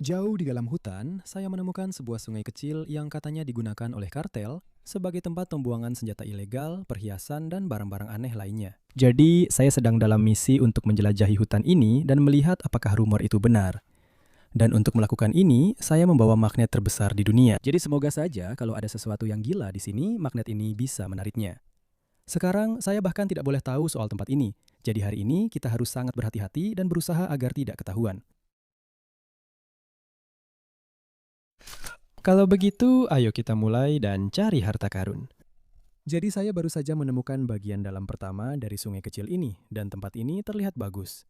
Jauh di dalam hutan, saya menemukan sebuah sungai kecil yang katanya digunakan oleh kartel sebagai tempat pembuangan senjata ilegal, perhiasan, dan barang-barang aneh lainnya. Jadi, saya sedang dalam misi untuk menjelajahi hutan ini dan melihat apakah rumor itu benar. Dan untuk melakukan ini, saya membawa magnet terbesar di dunia. Jadi semoga saja kalau ada sesuatu yang gila di sini, magnet ini bisa menariknya. Sekarang, saya bahkan tidak boleh tahu soal tempat ini. Jadi hari ini kita harus sangat berhati-hati dan berusaha agar tidak ketahuan. Kalau begitu, ayo kita mulai dan cari harta karun. Jadi saya baru saja menemukan bagian dalam pertama dari sungai kecil ini, dan tempat ini terlihat bagus.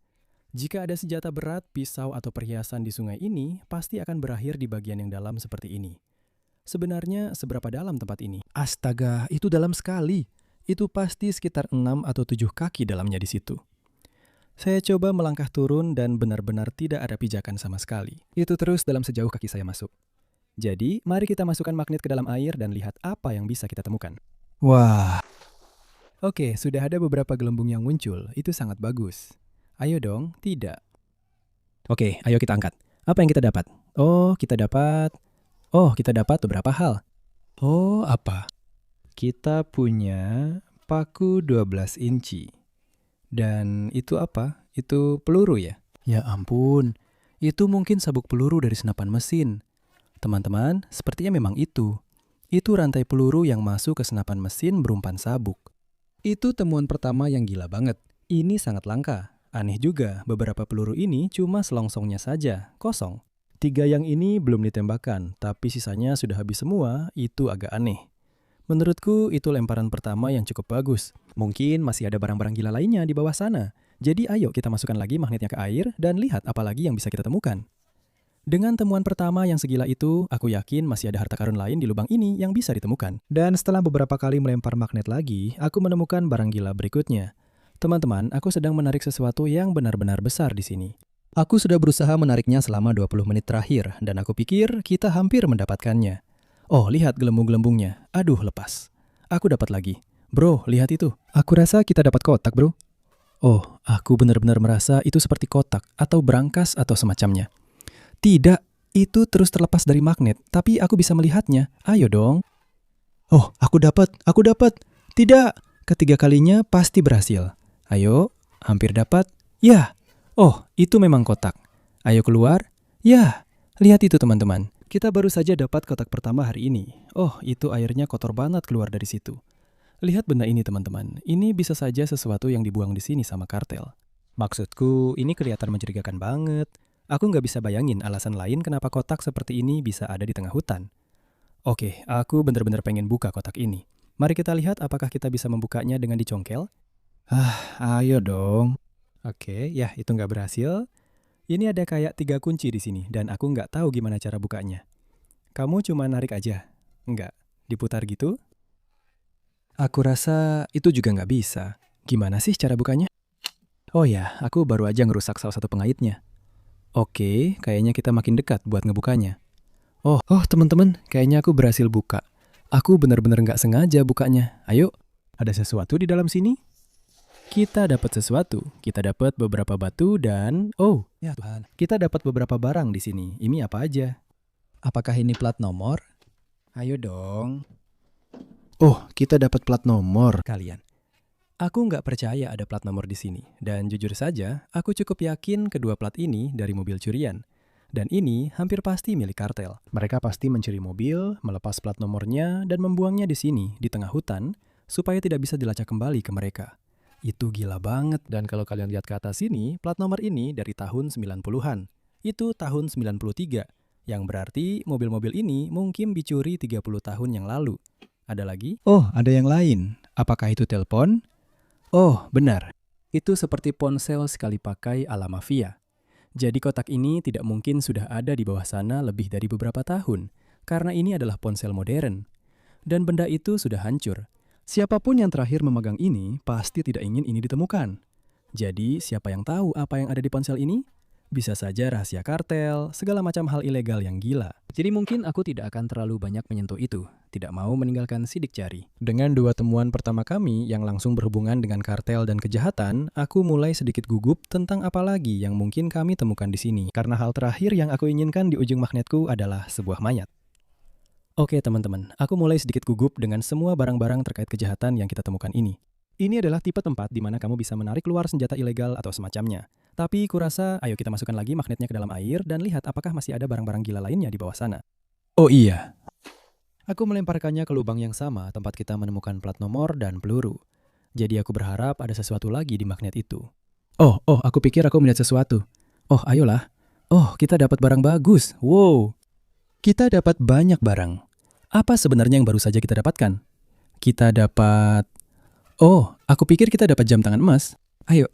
Jika ada senjata berat, pisau, atau perhiasan di sungai ini, pasti akan berakhir di bagian yang dalam seperti ini. Sebenarnya, seberapa dalam tempat ini? Astaga, itu dalam sekali. Itu pasti sekitar 6 atau 7 kaki dalamnya di situ. Saya coba melangkah turun dan benar-benar tidak ada pijakan sama sekali. Itu terus dalam sejauh kaki saya masuk. Jadi, mari kita masukkan magnet ke dalam air dan lihat apa yang bisa kita temukan. Wah. Oke, sudah ada beberapa gelembung yang muncul. Itu sangat bagus. Ayo dong, tidak. Oke, ayo kita angkat. Apa yang kita dapat? Kita dapat beberapa hal. Oh, apa? Kita punya paku 12 inci. Dan itu apa? Itu peluru ya? Ya ampun, itu mungkin sabuk peluru dari senapan mesin. Teman-teman, sepertinya memang itu. Itu rantai peluru yang masuk ke senapan mesin berumpan sabuk. Itu temuan pertama yang gila banget. Ini sangat langka. Aneh juga, beberapa peluru ini cuma selongsongnya saja, kosong. 3 yang ini belum ditembakkan, tapi sisanya sudah habis semua, itu agak aneh. Menurutku, itu lemparan pertama yang cukup bagus. Mungkin masih ada barang-barang gila lainnya di bawah sana. Jadi ayo kita masukkan lagi magnetnya ke air dan lihat apa lagi yang bisa kita temukan. Dengan temuan pertama yang segila itu, aku yakin masih ada harta karun lain di lubang ini yang bisa ditemukan. Dan setelah beberapa kali melempar magnet lagi, aku menemukan barang gila berikutnya. Teman-teman, aku sedang menarik sesuatu yang benar-benar besar di sini. Aku sudah berusaha menariknya selama 20 menit terakhir, dan aku pikir kita hampir mendapatkannya. Oh, lihat gelembung-gelembungnya. Aduh, lepas. Aku dapat lagi. Bro, lihat itu. Aku rasa kita dapat kotak, bro. Oh, aku benar-benar merasa itu seperti kotak, atau brankas, atau semacamnya. Tidak, itu terus terlepas dari magnet, tapi aku bisa melihatnya. Ayo dong. Oh, aku dapat. Tidak, ketiga kalinya pasti berhasil. Ayo, hampir dapat. Ya, oh, itu memang kotak. Ayo keluar. Ya, lihat itu teman-teman. Kita baru saja dapat kotak pertama hari ini. Oh, itu airnya kotor banget keluar dari situ. Lihat benda ini teman-teman. Ini bisa saja sesuatu yang dibuang di sini sama kartel. Maksudku, ini kelihatan mencurigakan banget. Aku nggak bisa bayangin alasan lain kenapa kotak seperti ini bisa ada di tengah hutan. Oke, aku benar-benar pengen buka kotak ini. Mari kita lihat apakah kita bisa membukanya dengan dicongkel. Ayo dong. Oke, ya itu nggak berhasil. Ini ada kayak 3 kunci di sini dan aku nggak tahu gimana cara bukanya. Kamu cuma narik aja. Nggak, diputar gitu. Aku rasa itu juga nggak bisa. Gimana sih cara bukanya? Oh ya, aku baru aja ngerusak salah satu pengaitnya. Oke, kayaknya kita makin dekat buat ngebukanya. Oh teman-teman, kayaknya aku berhasil buka. Aku benar-benar nggak sengaja bukanya. Ayo, ada sesuatu di dalam sini? Kita dapat sesuatu. Kita dapat beberapa batu dan... Oh, ya Tuhan. Kita dapat beberapa barang di sini. Ini apa aja? Apakah ini plat nomor? Ayo dong. Oh, kita dapat plat nomor. Kalian. Aku nggak percaya ada plat nomor di sini. Dan jujur saja, aku cukup yakin kedua plat ini dari mobil curian. Dan ini hampir pasti milik kartel. Mereka pasti mencuri mobil, melepas plat nomornya, dan membuangnya di sini, di tengah hutan, supaya tidak bisa dilacak kembali ke mereka. Itu gila banget. Dan kalau kalian lihat ke atas sini, plat nomor ini dari tahun 90-an. Itu tahun 93. Yang berarti mobil-mobil ini mungkin dicuri 30 tahun yang lalu. Ada lagi? Oh, ada yang lain. Apakah itu telepon? Oh, benar. Itu seperti ponsel sekali pakai ala mafia. Jadi kotak ini tidak mungkin sudah ada di bawah sana lebih dari beberapa tahun, karena ini adalah ponsel modern. Dan benda itu sudah hancur. Siapapun yang terakhir memegang ini pasti tidak ingin ini ditemukan. Jadi, siapa yang tahu apa yang ada di ponsel ini? Bisa saja rahasia kartel, segala macam hal ilegal yang gila. Jadi mungkin aku tidak akan terlalu banyak menyentuh itu, tidak mau meninggalkan sidik jari. Dengan 2 temuan pertama kami yang langsung berhubungan dengan kartel dan kejahatan, aku mulai sedikit gugup tentang apa lagi yang mungkin kami temukan di sini. Karena hal terakhir yang aku inginkan di ujung magnetku adalah sebuah mayat. Oke teman-teman, aku mulai sedikit gugup dengan semua barang-barang terkait kejahatan yang kita temukan ini. Ini adalah tipe tempat di mana kamu bisa menarik keluar senjata ilegal atau semacamnya. Tapi kurasa, ayo kita masukkan lagi magnetnya ke dalam air dan lihat apakah masih ada barang-barang gila lainnya di bawah sana. Oh iya. Aku melemparkannya ke lubang yang sama tempat kita menemukan plat nomor dan peluru. Jadi aku berharap ada sesuatu lagi di magnet itu. Oh, aku pikir aku melihat sesuatu. Oh, ayolah. Oh, kita dapat barang bagus. Wow. Kita dapat banyak barang. Apa sebenarnya yang baru saja kita dapatkan? Kita dapat... Oh, aku pikir kita dapat jam tangan emas. Ayo,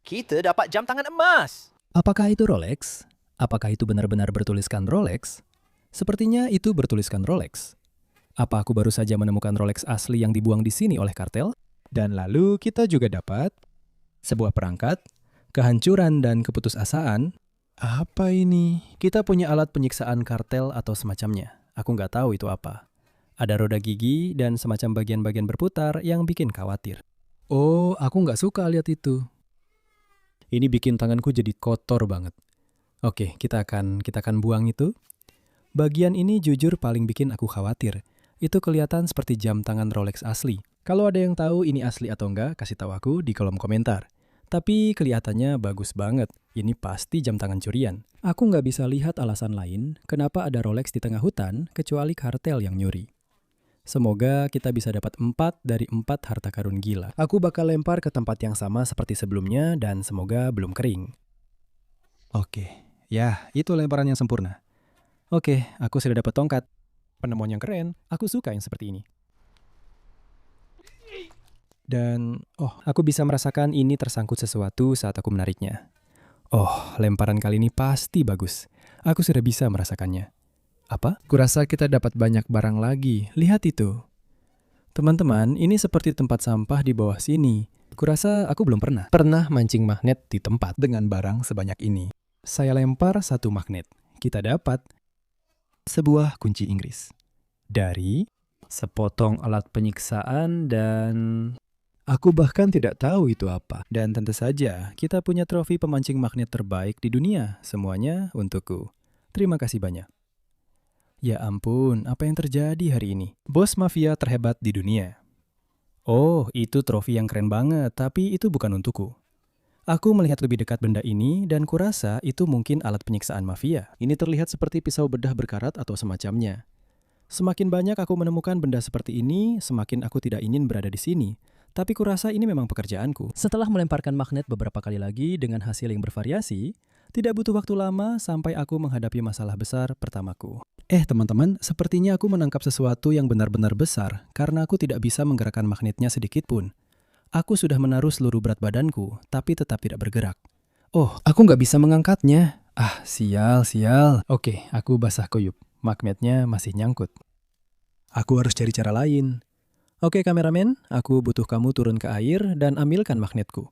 Kita dapat jam tangan emas. apakah itu Rolex? Apakah itu benar-benar bertuliskan Rolex? Sepertinya itu bertuliskan Rolex. Apa aku baru saja menemukan Rolex asli yang dibuang di sini oleh kartel? Dan lalu kita juga dapat sebuah perangkat, kehancuran dan keputusasaan. Apa ini? Kita punya alat penyiksaan kartel atau semacamnya. Aku nggak tahu itu apa. Ada roda gigi dan semacam bagian-bagian berputar yang bikin khawatir. Oh, aku nggak suka lihat itu. Ini bikin tanganku jadi kotor banget. Oke, kita akan buang itu. Bagian ini jujur paling bikin aku khawatir. Itu kelihatan seperti jam tangan Rolex asli. Kalau ada yang tahu ini asli atau enggak, kasih tahu aku di kolom komentar. Tapi kelihatannya bagus banget. Ini pasti jam tangan curian. Aku nggak bisa lihat alasan lain kenapa ada Rolex di tengah hutan kecuali kartel yang nyuri. Semoga kita bisa dapat 4 dari 4 harta karun gila. Aku bakal lempar ke tempat yang sama seperti sebelumnya dan semoga belum kering. Oke, ya itu lemparan yang sempurna. Oke, aku sudah dapat tongkat. Penemuan yang keren, aku suka yang seperti ini. Dan, aku bisa merasakan ini tersangkut sesuatu saat aku menariknya. Oh, lemparan kali ini pasti bagus. Aku sudah bisa merasakannya. Apa? Kurasa kita dapat banyak barang lagi. Lihat itu. Teman-teman, ini seperti tempat sampah di bawah sini. Kurasa aku belum pernah mancing magnet di tempat dengan barang sebanyak ini. Saya lempar satu magnet. Kita dapat sebuah kunci Inggris. Dari sepotong alat penyiksaan dan... Aku bahkan tidak tahu itu apa. Dan tentu saja, kita punya trofi pemancing magnet terbaik di dunia. Semuanya untukku. Terima kasih banyak. Ya ampun, apa yang terjadi hari ini? Bos mafia terhebat di dunia. Oh, itu trofi yang keren banget, tapi itu bukan untukku. Aku melihat lebih dekat benda ini dan kurasa itu mungkin alat penyiksaan mafia. Ini terlihat seperti pisau bedah berkarat atau semacamnya. Semakin banyak aku menemukan benda seperti ini, semakin aku tidak ingin berada di sini. Tapi kurasa ini memang pekerjaanku. Setelah melemparkan magnet beberapa kali lagi dengan hasil yang bervariasi, tidak butuh waktu lama sampai aku menghadapi masalah besar pertamaku. Teman-teman, sepertinya aku menangkap sesuatu yang benar-benar besar karena aku tidak bisa menggerakkan magnetnya sedikit pun. Aku sudah menaruh seluruh berat badanku, tapi tetap tidak bergerak. Oh, aku nggak bisa mengangkatnya. Sial. Oke, aku basah kuyup. Magnetnya masih nyangkut. Aku harus cari cara lain. Oke, kameramen, aku butuh kamu turun ke air dan ambilkan magnetku.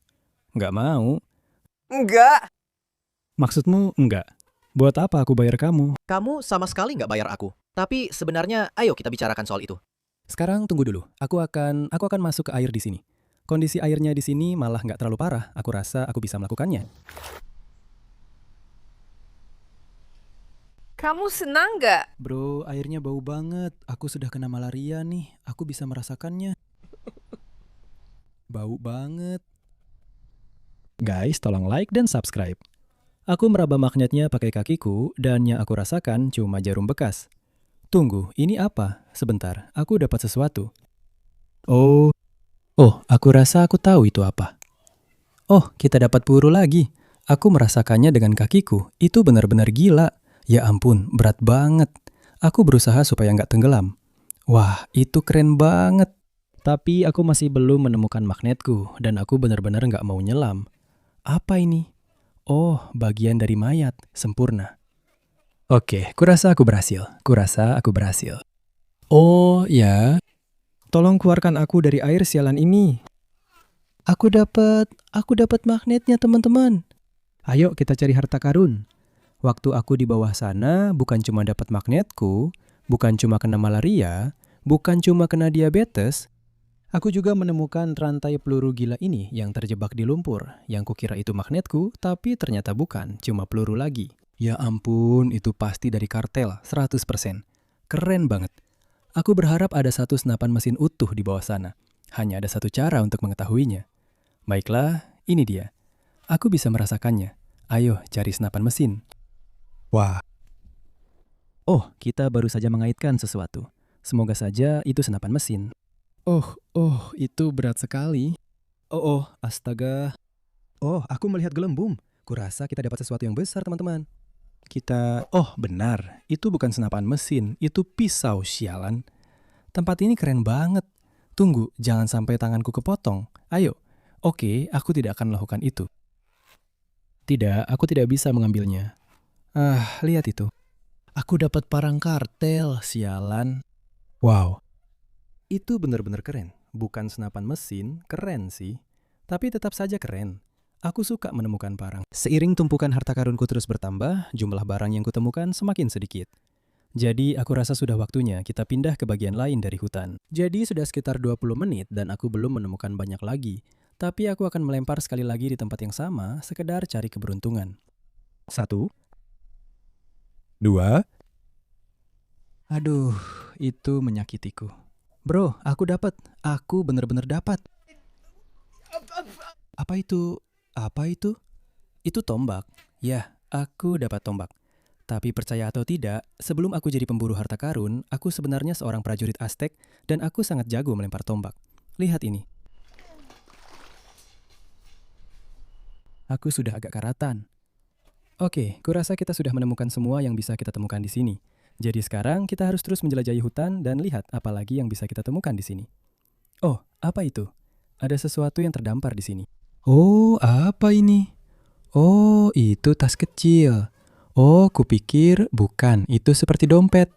Nggak mau. Enggak. Maksudmu enggak? Buat apa aku bayar kamu? Kamu sama sekali nggak bayar aku. Tapi sebenarnya, ayo kita bicarakan soal itu. Sekarang tunggu dulu. Aku akan masuk ke air di sini. Kondisi airnya di sini malah nggak terlalu parah. Aku rasa aku bisa melakukannya. Kamu senang nggak? Bro, airnya bau banget. Aku sudah kena malaria nih. Aku bisa merasakannya. Bau banget. Guys, tolong like dan subscribe. Aku meraba magnetnya pakai kakiku dan yang aku rasakan cuma jarum bekas. Tunggu, ini apa? Sebentar, aku dapat sesuatu. Oh, aku rasa aku tahu itu apa. Oh, kita dapat peluru lagi. Aku merasakannya dengan kakiku. Itu benar-benar gila. Ya ampun, berat banget. Aku berusaha supaya nggak tenggelam. Wah, itu keren banget. Tapi aku masih belum menemukan magnetku dan aku benar-benar nggak mau nyelam. Apa ini? Oh, bagian dari mayat. Sempurna. Oke, kurasa aku berhasil. Oh, ya. Tolong keluarkan aku dari air sialan ini. Aku dapat magnetnya, teman-teman. Ayo kita cari harta karun. Waktu aku di bawah sana bukan cuma dapat magnetku, bukan cuma kena malaria, bukan cuma kena diabetes. Aku juga menemukan rantai peluru gila ini yang terjebak di lumpur. Yang kukira itu magnetku, tapi ternyata bukan, cuma peluru lagi. Ya ampun, itu pasti dari kartel, 100%. Keren banget. Aku berharap ada satu senapan mesin utuh di bawah sana. Hanya ada satu cara untuk mengetahuinya. Baiklah, ini dia. Aku bisa merasakannya. Ayo cari senapan mesin. Wah. Oh, kita baru saja mengaitkan sesuatu. Semoga saja itu senapan mesin. Oh, itu berat sekali. Oh, astaga. Oh, aku melihat gelembung. Kurasa kita dapat sesuatu yang besar, teman-teman. Oh benar, itu bukan senapan mesin, itu pisau, sialan. Tempat ini keren banget. Tunggu, jangan sampai tanganku kepotong. Ayo. Oke, aku tidak akan melakukan itu. Tidak, aku tidak bisa mengambilnya. Lihat itu. Aku dapat parang kartel, sialan. Wow. Itu benar-benar keren. Bukan senapan mesin, keren sih. Tapi tetap saja keren. Aku suka menemukan parang. Seiring tumpukan harta karunku terus bertambah, jumlah barang yang kutemukan semakin sedikit. Jadi aku rasa sudah waktunya kita pindah ke bagian lain dari hutan. Jadi sudah sekitar 20 menit dan aku belum menemukan banyak lagi. Tapi aku akan melempar sekali lagi di tempat yang sama, sekedar cari keberuntungan. 1, 2. Aduh, itu menyakitiku. Bro, aku dapat. Aku benar-benar dapat. Apa itu? Itu tombak. Ya, aku dapat tombak. Tapi percaya atau tidak, sebelum aku jadi pemburu harta karun, aku sebenarnya seorang prajurit Aztec dan aku sangat jago melempar tombak. Lihat ini. Aku sudah agak karatan. Oke, kurasa kita sudah menemukan semua yang bisa kita temukan di sini. Jadi sekarang kita harus terus menjelajahi hutan dan lihat apa lagi yang bisa kita temukan di sini. Oh, apa itu? Ada sesuatu yang terdampar di sini. Oh, apa ini? Oh, itu tas kecil. Oh, kupikir bukan, itu seperti dompet.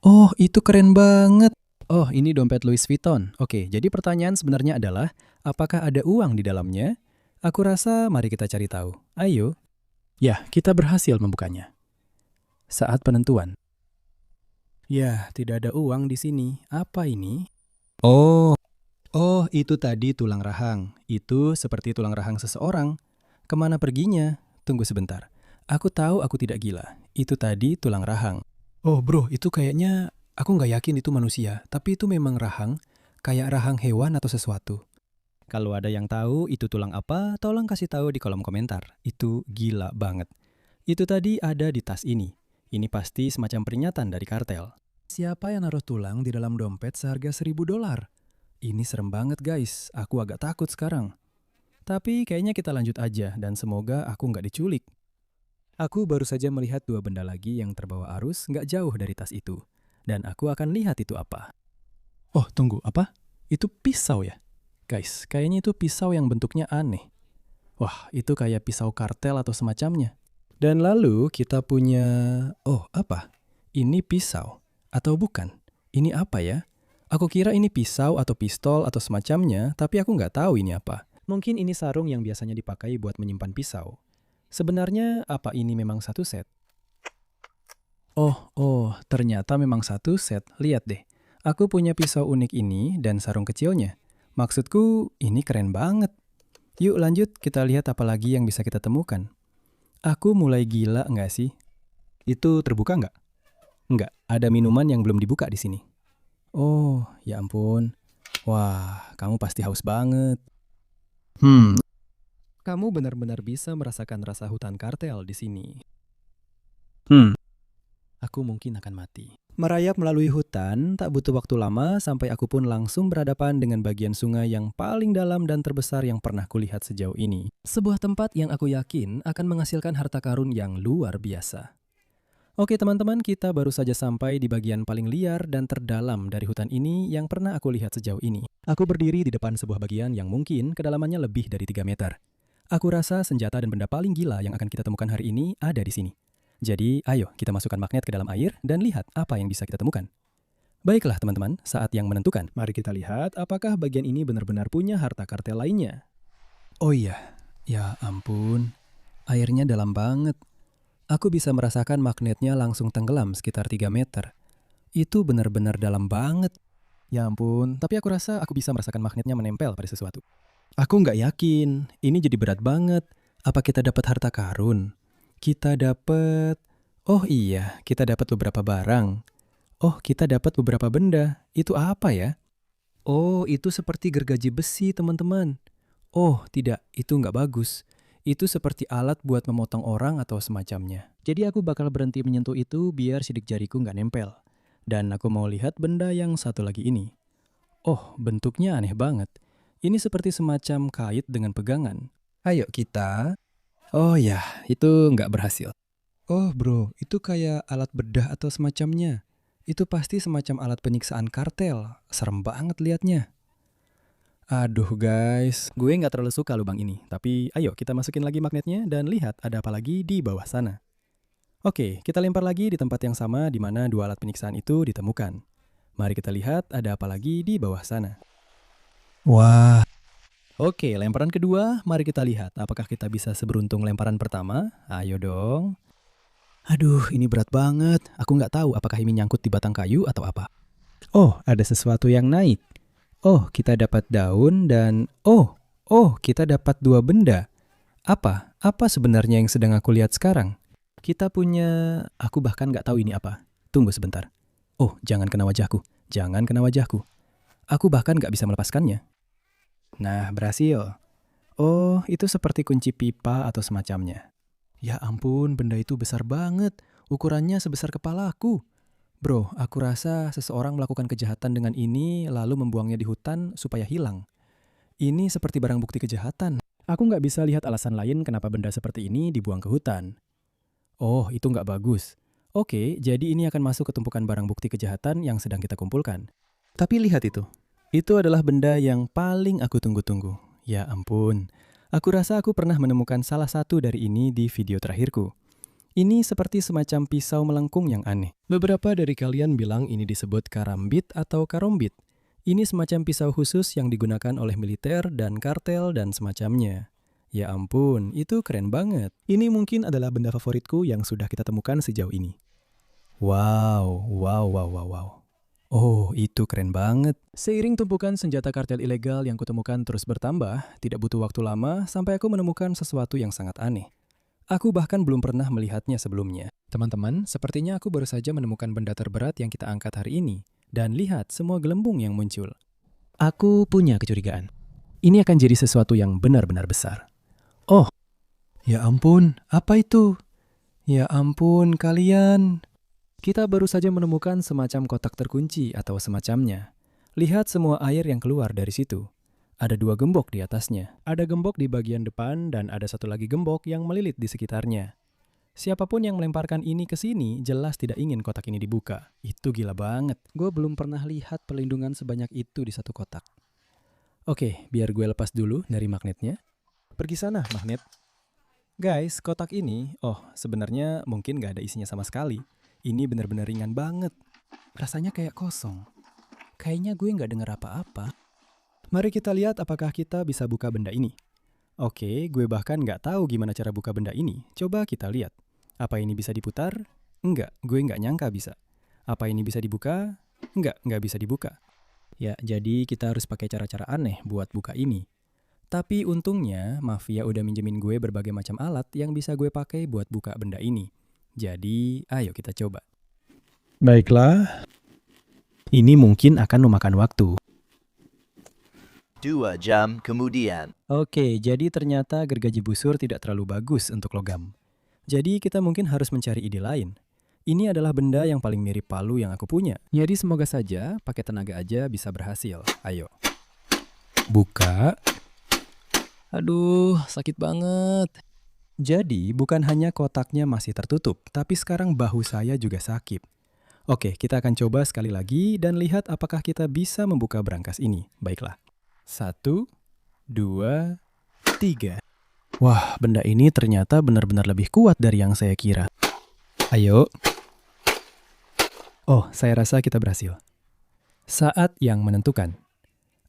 Oh, itu keren banget. Oh, ini dompet Louis Vuitton. Oke, jadi pertanyaan sebenarnya adalah, apakah ada uang di dalamnya? Aku rasa mari kita cari tahu. Ayo. Ya, kita berhasil membukanya. Saat penentuan. Ya, tidak ada uang di sini. Apa ini? Oh, itu tadi tulang rahang. Itu seperti tulang rahang seseorang. Kemana perginya? Tunggu sebentar. Aku tahu aku tidak gila. Itu tadi tulang rahang. Oh bro, itu kayaknya aku nggak yakin itu manusia. Tapi itu memang rahang. Kayak rahang hewan atau sesuatu. Kalau ada yang tahu itu tulang apa, tolong kasih tahu di kolom komentar. Itu gila banget. Itu tadi ada di tas ini. Ini pasti semacam peringatan dari kartel. Siapa yang naruh tulang di dalam dompet seharga $1.000? Ini serem banget guys, aku agak takut sekarang. Tapi kayaknya kita lanjut aja dan semoga aku nggak diculik. Aku baru saja melihat 2 benda lagi yang terbawa arus nggak jauh dari tas itu. Dan aku akan lihat itu apa. Oh tunggu, apa? Itu pisau ya? Guys, kayaknya itu pisau yang bentuknya aneh. Wah, itu kayak pisau kartel atau semacamnya. Dan lalu kita punya... Oh, apa? Ini pisau. Atau bukan? Ini apa ya? Aku kira ini pisau atau pistol atau semacamnya, tapi aku nggak tahu ini apa. Mungkin ini sarung yang biasanya dipakai buat menyimpan pisau. Sebenarnya apa ini memang satu set? Oh, ternyata memang satu set. Lihat deh, aku punya pisau unik ini dan sarung kecilnya. Maksudku, ini keren banget. Yuk lanjut, kita lihat apa lagi yang bisa kita temukan. Aku mulai gila nggak sih? Itu terbuka nggak? Nggak, ada minuman yang belum dibuka di sini. Oh, ya ampun. Wah, kamu pasti haus banget. Kamu benar-benar bisa merasakan rasa hutan kartel di sini. Aku mungkin akan mati. Merayap melalui hutan, tak butuh waktu lama sampai aku pun langsung berhadapan dengan bagian sungai yang paling dalam dan terbesar yang pernah kulihat sejauh ini. Sebuah tempat yang aku yakin akan menghasilkan harta karun yang luar biasa. Oke teman-teman, kita baru saja sampai di bagian paling liar dan terdalam dari hutan ini yang pernah aku lihat sejauh ini. Aku berdiri di depan sebuah bagian yang mungkin kedalamannya lebih dari 3 meter. Aku rasa senjata dan benda paling gila yang akan kita temukan hari ini ada di sini. Jadi, ayo kita masukkan magnet ke dalam air dan lihat apa yang bisa kita temukan. Baiklah teman-teman, saat yang menentukan. Mari kita lihat apakah bagian ini benar-benar punya harta kartel lainnya. Oh iya, ya ampun. Airnya dalam banget. Aku bisa merasakan magnetnya langsung tenggelam sekitar 3 meter. Itu benar-benar dalam banget. Ya ampun, tapi aku rasa aku bisa merasakan magnetnya menempel pada sesuatu. Aku nggak yakin, ini jadi berat banget. Apa kita dapat harta karun? Kita dapat... Oh iya, kita dapat beberapa barang. Oh, kita dapat beberapa benda. Itu apa ya? Oh, itu seperti gergaji besi, teman-teman. Oh, tidak, itu nggak bagus. Itu seperti alat buat memotong orang atau semacamnya. Jadi aku bakal berhenti menyentuh itu biar sidik jariku nggak nempel. Dan aku mau lihat benda yang satu lagi ini. Oh, bentuknya aneh banget. Ini seperti semacam kait dengan pegangan. Ayo kita... Oh ya, itu nggak berhasil. Oh bro, itu kayak alat bedah atau semacamnya. Itu pasti semacam alat penyiksaan kartel. Serem banget liatnya. Aduh guys, gue nggak terlalu suka lubang ini. Tapi ayo kita masukin lagi magnetnya dan lihat ada apa lagi di bawah sana. Oke, kita lempar lagi di tempat yang sama di mana dua alat penyiksaan itu ditemukan. Mari kita lihat ada apa lagi di bawah sana. Wah. Oke, lemparan kedua, mari kita lihat apakah kita bisa seberuntung lemparan pertama. Ayo dong. Aduh, ini berat banget. Aku nggak tahu apakah ini nyangkut di batang kayu atau apa. Oh, ada sesuatu yang naik. Oh, kita dapat daun dan... Oh, kita dapat dua benda. Apa? Apa sebenarnya yang sedang aku lihat sekarang? Kita punya... Aku bahkan nggak tahu ini apa. Tunggu sebentar. Oh, jangan kena wajahku. Jangan kena wajahku. Aku bahkan nggak bisa melepaskannya. Nah, berhasil. Oh, itu seperti kunci pipa atau semacamnya. Ya ampun, benda itu besar banget. Ukurannya sebesar kepalaku. Bro, aku rasa seseorang melakukan kejahatan dengan ini lalu membuangnya di hutan supaya hilang. Ini seperti barang bukti kejahatan. Aku nggak bisa lihat alasan lain kenapa benda seperti ini dibuang ke hutan. Oh, itu nggak bagus. Oke, jadi ini akan masuk ke tumpukan barang bukti kejahatan yang sedang kita kumpulkan. Tapi lihat itu. Itu adalah benda yang paling aku tunggu-tunggu. Ya ampun, aku rasa aku pernah menemukan salah satu dari ini di video terakhirku. Ini seperti semacam pisau melengkung yang aneh. Beberapa dari kalian bilang ini disebut karambit atau karombit. Ini semacam pisau khusus yang digunakan oleh militer dan kartel dan semacamnya. Ya ampun, itu keren banget. Ini mungkin adalah benda favoritku yang sudah kita temukan sejauh ini. Wow. Oh, itu keren banget. Seiring tumpukan senjata kartel ilegal yang kutemukan terus bertambah, tidak butuh waktu lama sampai aku menemukan sesuatu yang sangat aneh. Aku bahkan belum pernah melihatnya sebelumnya. Teman-teman, sepertinya aku baru saja menemukan benda terberat yang kita angkat hari ini. Dan lihat semua gelembung yang muncul. Aku punya kecurigaan. Ini akan jadi sesuatu yang benar-benar besar. Oh, ya ampun, apa itu? Ya ampun, kalian... Kita baru saja menemukan semacam kotak terkunci atau semacamnya. Lihat semua air yang keluar dari situ. Ada dua gembok di atasnya. Ada gembok di bagian depan dan ada satu lagi gembok yang melilit di sekitarnya. Siapapun yang melemparkan ini ke sini jelas tidak ingin kotak ini dibuka. Itu gila banget. Gue belum pernah lihat perlindungan sebanyak itu di satu kotak. Oke, biar gue lepas dulu dari magnetnya. Pergi sana, magnet. Guys, kotak ini, sebenarnya mungkin gak ada isinya sama sekali. Ini benar-benar ringan banget. Rasanya kayak kosong. Kayaknya gue nggak dengar apa-apa. Mari kita lihat apakah kita bisa buka benda ini. Oke, gue bahkan nggak tahu gimana cara buka benda ini. Coba kita lihat. Apa ini bisa diputar? Enggak, gue nggak nyangka bisa. Apa ini bisa dibuka? Nggak bisa dibuka. Ya, jadi kita harus pakai cara-cara aneh buat buka ini. Tapi untungnya, mafia udah minjemin gue berbagai macam alat yang bisa gue pakai buat buka benda ini. Jadi, ayo kita coba. Baiklah. Ini mungkin akan memakan waktu. 2 jam kemudian. Oke, jadi ternyata gergaji busur tidak terlalu bagus untuk logam. Jadi kita mungkin harus mencari ide lain. Ini adalah benda yang paling mirip palu yang aku punya. Jadi semoga saja pakai tenaga aja bisa berhasil. Ayo. Buka. Aduh, sakit banget. Jadi, bukan hanya kotaknya masih tertutup, tapi sekarang bahu saya juga sakit. Oke, kita akan coba sekali lagi dan lihat apakah kita bisa membuka brankas ini. Baiklah. 1, 2, 3. Wah, benda ini ternyata benar-benar lebih kuat dari yang saya kira. Ayo. Oh, saya rasa kita berhasil. Saat yang menentukan.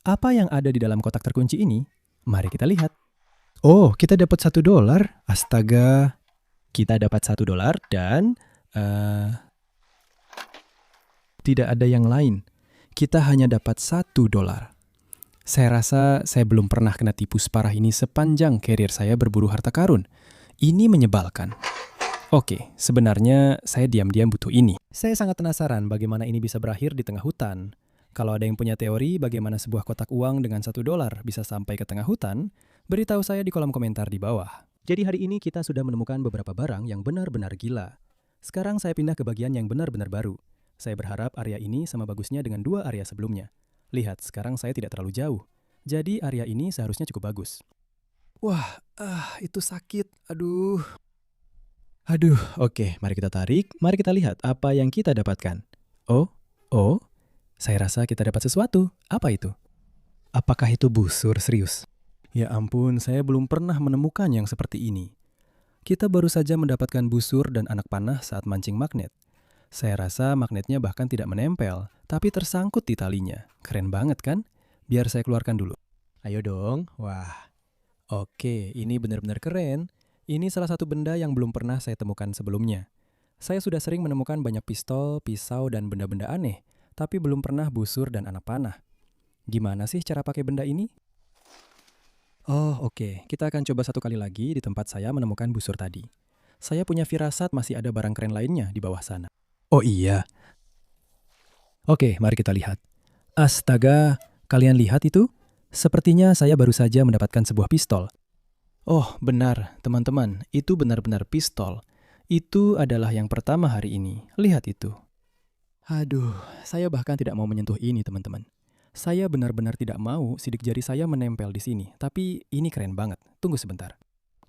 Apa yang ada di dalam kotak terkunci ini? Mari kita lihat. Oh, kita dapat $1. Astaga. Kita dapat $1 dan tidak ada yang lain. Kita hanya dapat $1. Saya rasa saya belum pernah kena tipu separah ini sepanjang karier saya berburu harta karun. Ini menyebalkan. Oke, sebenarnya saya diam-diam butuh ini. Saya sangat penasaran bagaimana ini bisa berakhir di tengah hutan. Kalau ada yang punya teori bagaimana sebuah kotak uang dengan $1 bisa sampai ke tengah hutan, beritahu saya di kolom komentar di bawah. Jadi hari ini kita sudah menemukan beberapa barang yang benar-benar gila. Sekarang saya pindah ke bagian yang benar-benar baru. Saya berharap area ini sama bagusnya dengan 2 area sebelumnya. Lihat, sekarang saya tidak terlalu jauh. Jadi area ini seharusnya cukup bagus. Wah, itu sakit. Aduh, oke, mari kita tarik. Mari kita lihat apa yang kita dapatkan. Oh, saya rasa kita dapat sesuatu. Apa itu? Apakah itu busur serius? Ya ampun, saya belum pernah menemukan yang seperti ini. Kita baru saja mendapatkan busur dan anak panah saat mancing magnet. Saya rasa magnetnya bahkan tidak menempel, tapi tersangkut di talinya. Keren banget kan? Biar saya keluarkan dulu. Ayo dong. Wah. Oke, ini benar-benar keren. Ini salah satu benda yang belum pernah saya temukan sebelumnya. Saya sudah sering menemukan banyak pistol, pisau, dan benda-benda aneh, tapi belum pernah busur dan anak panah. Gimana sih cara pakai benda ini? Oh, oke. Kita akan coba satu kali lagi di tempat saya menemukan busur tadi. Saya punya firasat masih ada barang keren lainnya di bawah sana. Oh iya. Oke, mari kita lihat. Astaga, kalian lihat itu? Sepertinya saya baru saja mendapatkan sebuah pistol. Oh, benar, teman-teman. Itu benar-benar pistol. Itu adalah yang pertama hari ini. Lihat itu. Aduh, saya bahkan tidak mau menyentuh ini, teman-teman. Saya benar-benar tidak mau sidik jari saya menempel di sini. Tapi ini keren banget. Tunggu sebentar.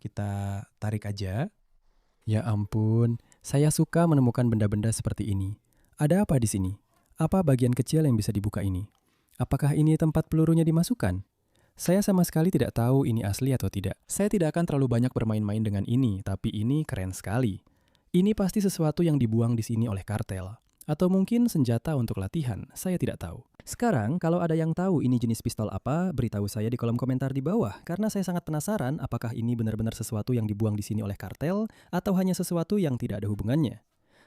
Kita tarik aja. Ya ampun, saya suka menemukan benda-benda seperti ini. Ada apa di sini? Apa bagian kecil yang bisa dibuka ini? Apakah ini tempat pelurunya dimasukkan? Saya sama sekali tidak tahu ini asli atau tidak. Saya tidak akan terlalu banyak bermain-main dengan ini, tapi ini keren sekali. Ini pasti sesuatu yang dibuang di sini oleh kartel. Atau mungkin senjata untuk latihan, saya tidak tahu. Sekarang, kalau ada yang tahu ini jenis pistol apa, beritahu saya di kolom komentar di bawah. Karena saya sangat penasaran apakah ini benar-benar sesuatu yang dibuang di sini oleh kartel, atau hanya sesuatu yang tidak ada hubungannya.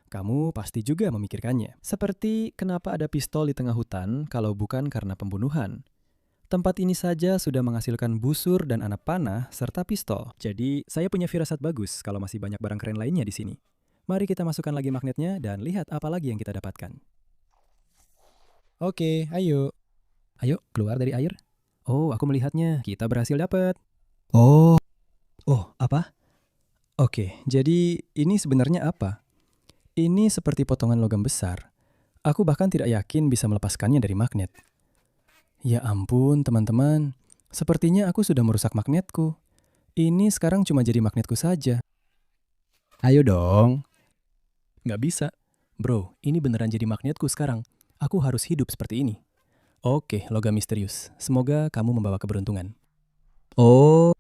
Kamu pasti juga memikirkannya. Seperti kenapa ada pistol di tengah hutan kalau bukan karena pembunuhan. Tempat ini saja sudah menghasilkan busur dan anak panah serta pistol. Jadi, saya punya firasat bagus kalau masih banyak barang keren lainnya di sini. Mari kita masukkan lagi magnetnya dan lihat apa lagi yang kita dapatkan. Oke, ayo. Ayo, keluar dari air. Oh, aku melihatnya. Kita berhasil dapat. Oh, apa? Oke, jadi ini sebenarnya apa? Ini seperti potongan logam besar. Aku bahkan tidak yakin bisa melepaskannya dari magnet. Ya ampun, teman-teman. Sepertinya aku sudah merusak magnetku. Ini sekarang cuma jadi magnetku saja. Ayo dong. Nggak bisa. Bro, ini beneran jadi magnetku sekarang. Aku harus hidup seperti ini. Oke, logam misterius. Semoga kamu membawa keberuntungan. Oh.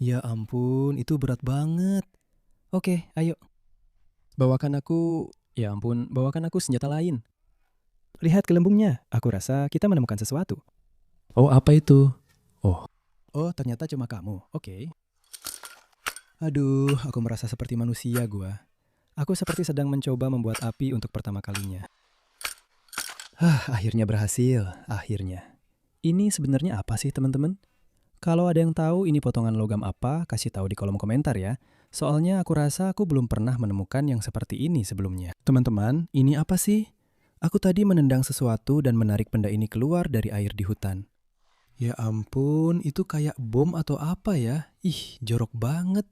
Ya ampun, itu berat banget. Oke, ayo. Bawakan aku senjata lain. Lihat gelembungnya. Aku rasa kita menemukan sesuatu. Oh, apa itu? Oh, ternyata cuma kamu. Oke. Aduh, aku merasa seperti manusia gua. Aku seperti sedang mencoba membuat api untuk pertama kalinya. Akhirnya berhasil. Akhirnya. Ini sebenarnya apa sih, teman-teman? Kalau ada yang tahu ini potongan logam apa, kasih tahu di kolom komentar ya. Soalnya aku rasa aku belum pernah menemukan yang seperti ini sebelumnya. Teman-teman, ini apa sih? Aku tadi menendang sesuatu dan menarik benda ini keluar dari air di hutan. Ya ampun, itu kayak bom atau apa ya? Ih, jorok banget.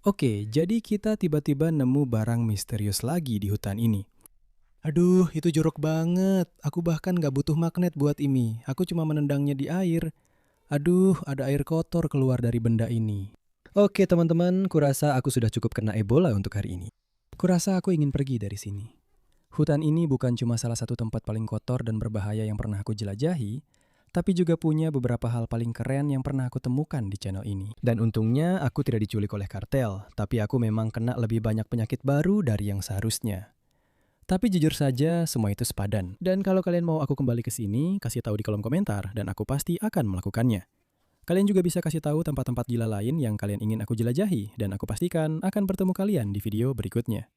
Oke, jadi kita tiba-tiba nemu barang misterius lagi di hutan ini. Aduh, itu jorok banget. Aku bahkan gak butuh magnet buat ini. Aku cuma menendangnya di air. Aduh, ada air kotor keluar dari benda ini. Oke teman-teman, kurasa aku sudah cukup kena Ebola untuk hari ini. Kurasa aku ingin pergi dari sini. Hutan ini bukan cuma salah satu tempat paling kotor dan berbahaya yang pernah aku jelajahi, tapi juga punya beberapa hal paling keren yang pernah aku temukan di channel ini. Dan untungnya aku tidak diculik oleh kartel, tapi aku memang kena lebih banyak penyakit baru dari yang seharusnya. Tapi jujur saja, semua itu sepadan. Dan kalau kalian mau aku kembali ke sini, kasih tahu di kolom komentar dan aku pasti akan melakukannya. Kalian juga bisa kasih tahu tempat-tempat gila lain yang kalian ingin aku jelajahi, dan aku pastikan akan bertemu kalian di video berikutnya.